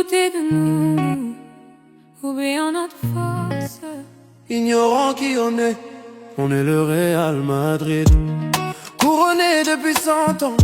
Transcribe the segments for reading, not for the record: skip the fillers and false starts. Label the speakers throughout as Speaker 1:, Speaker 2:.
Speaker 1: douter de nous, oubliant notre force.
Speaker 2: Ignorant qui on est le Real Madrid. Couronné depuis 100 ans,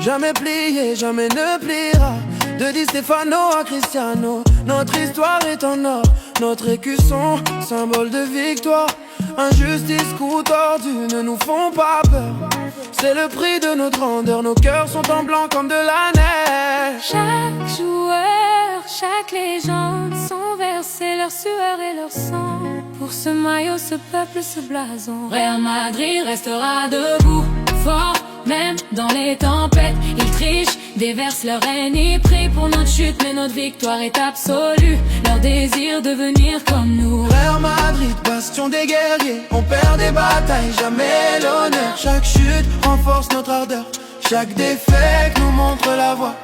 Speaker 2: jamais plié, jamais ne pliera. De Di Stefano à Cristiano, notre histoire est en or. Notre écusson, symbole de victoire. Injustice, coups tordus ne nous font pas peur. C'est le prix de notre grandeur, nos cœurs sont en blanc comme de la neige.
Speaker 1: Chaque joueur, chaque légende sont versés leur sueur et leur sang. Pour ce maillot, ce peuple, ce blason, Real Madrid restera debout, fort, même dans les tempêtes. Ils trichent, déversent leur haine, ils prient pour notre chute, mais notre victoire est absolue. Leur désir de venir comme nous.
Speaker 2: Real Madrid, bastion des guerriers, on perd des batailles, jamais l'honneur. Chaque chute renforce notre ardeur, chaque défaite nous montre la voie.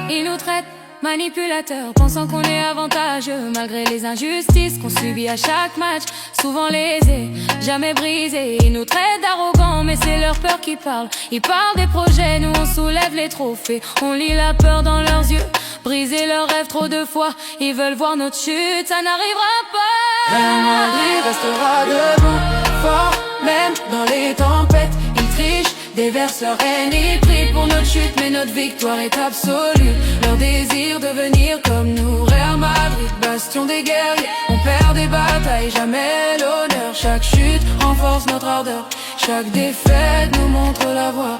Speaker 1: Ils nous traitent manipulateurs, pensant qu'on est avantageux, malgré les injustices qu'on subit à chaque match. Souvent lésés, jamais brisés. Ils nous traitent d'arrogants, mais c'est leur peur qui parle. Ils parlent des projets, nous on soulève les trophées. On lit la peur dans leurs yeux, briser leurs rêves trop de fois. Ils veulent voir notre chute, ça n'arrivera pas.
Speaker 2: Real Madrid restera debout, fort, même dans les tempêtes. Ils trichent, déversent leur haine, ils prient pour notre chute, mais notre victoire est absolue. Leur désir de venir comme nous. Real Madrid, bastion des guerriers, on perd des batailles, jamais l'honneur. Chaque chute renforce notre ardeur, chaque défaite nous montre la voie.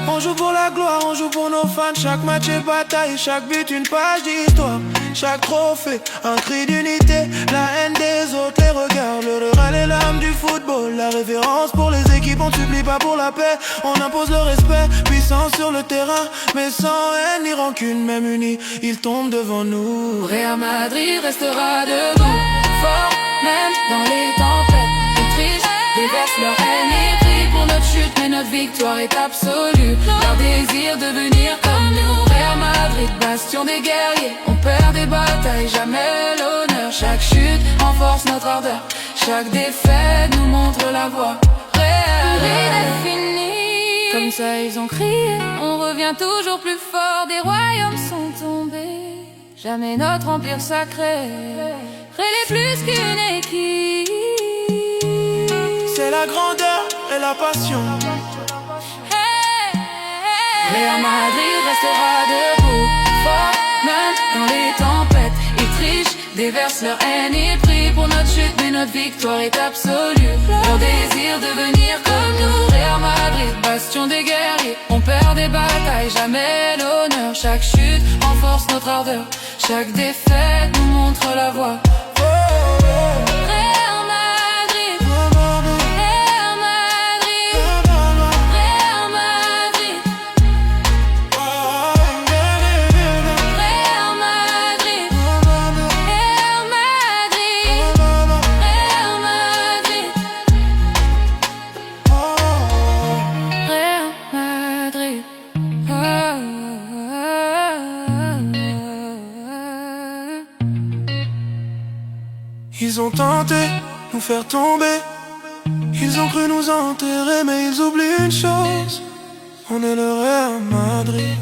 Speaker 2: On joue pour la gloire, on joue pour nos fans. Chaque match est bataille, chaque but une page d'histoire. Chaque trophée, un cri d'unité. La haine des autres, les regards. Le Real est l'âme du football. La révérence pour les équipes, on ne supplie pas pour la paix. On impose le respect, puissant sur le terrain. Mais sans haine ni rancune, même unis, ils tombent devant nous.
Speaker 1: Real Madrid restera debout, fort, même dans les tempêtes. Ils trichent, déversent leur haine et prient pour notre chute, mais notre victoire est absolue. Leur désir de venir comme nous. Real Madrid, bastion des guerriers, on perd des batailles, jamais l'honneur. Chaque chute renforce notre ardeur, chaque défaite nous montre la voie. Real est fini. Comme ça ils ont crié, on revient toujours plus fort. Des royaumes sont tombés, jamais notre empire sacré est plus qu'une équipe.
Speaker 2: C'est la grandeur et la passion.
Speaker 1: Real Madrid restera debout, fort, même dans les tempêtes. Ils trichent, déversent leur haine, ils prient pour notre chute, mais notre victoire est absolue. Leur désir de venir comme nous. Real Madrid, bastion des guerriers, on perd des batailles, jamais l'honneur. Chaque chute renforce notre ardeur, chaque défaite nous montre la voie.
Speaker 2: Ils ont tenté nous faire tomber, ils ont cru nous enterrer, mais ils oublient une chose, on est le Real Madrid.